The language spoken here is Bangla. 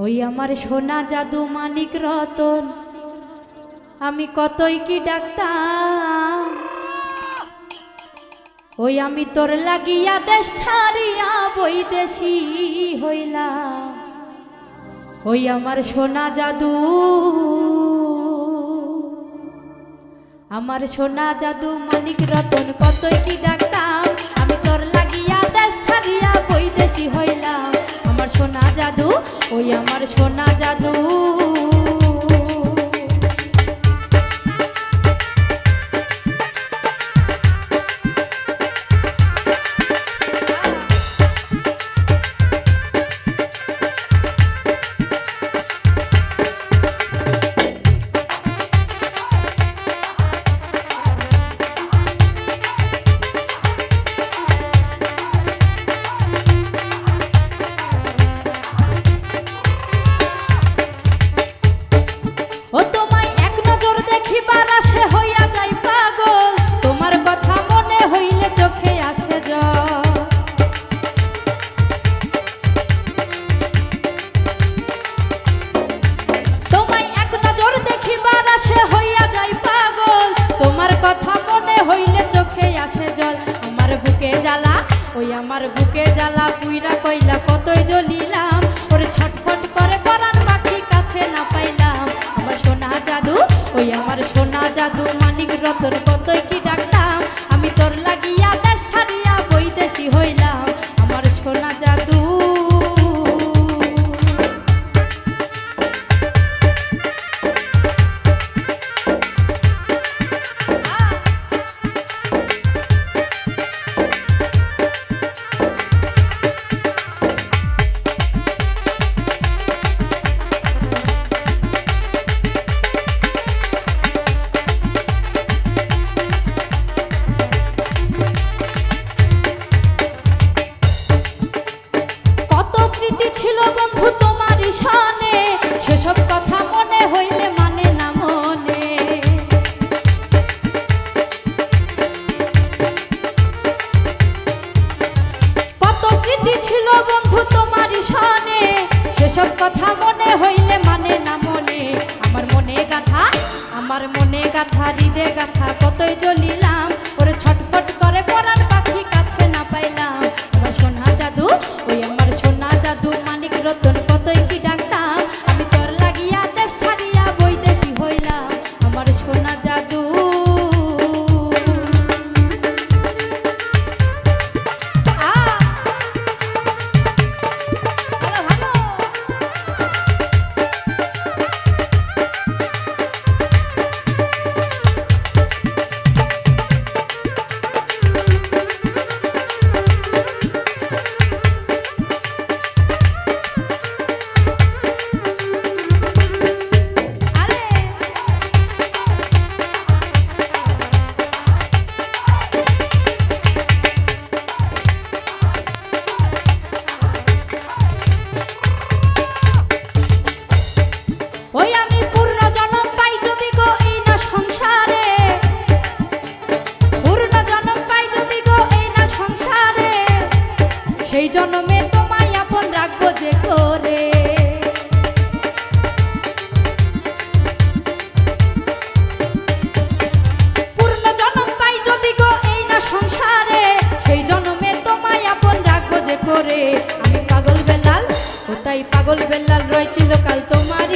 ওই আমার সোনা জাদু মানিক রতন আমি কতই কি ডাকতাম। ওই আমি তোর লাগিয়া দেশ ছাড়িয়া বৈদেশী হইলাম। ওই আমার সোনা জাদু, আমার সোনা জাদু মানিক রতন কতই কি ডাকতাম। আমি তোর লাগিয়া দেশ ছাড়িয়া বৈদেশী হইলাম। আমার সোনা জাদু, ওই আমার সোনা জাদু। ওই আমার বুকে জ্বালা পুইরা কইলা কতই জ্বলিলাম। ওরে ছটফট করে পরাণ পাখি কাছে না পাইলাম। আমার সোনা জাদু, ওই আমার সোনা জাদু মানিক রতন কতই কি ডাকতাম। আমি তোর লাগিয়া দেশ ছাড়িয়া বৈদেশী হইলাম। আমার সোনা জাদু। ছিল বন্ধু তোমার শানে, সেসব কথা মনে হইলে মানে না মনে। কত স্মৃতি ছিল বন্ধু তোমার শানে, সেসব কথা মনে হইলে মানে না মনে। আমার মনে গাথা, আমার মনে গাথা হৃদে গাথা কতই জ্বলিলাম। ওরে ছটফট করে পরাণ পাখি কাছে না পাইলাম। আমার সোনা জাদু, ওই আমার সোনা জাদু মানিক রতন কতই কি ডাকতাম। আমি তোর লাগিয়া দেশ ছাড়িয়া বৈদেশী হইলাম। আমার সোনা জাদু। ওই আমি পূর্ণ জনম পাই যদি গো এই না সংসারে, পূর্ণ জনম পাই যদি গো এই না সংসারে, সেই জন্মে তোমায় আপন রাখবো যে করে। পূর্ণ জনম পাই যদি গো এই না সংসারে, সেই জন্মে তোমায় আপন রাখবো যে করে। আমি পাগল বেলাল, ও তাই পাগল বেলাল রয়েছিল কাল তোমার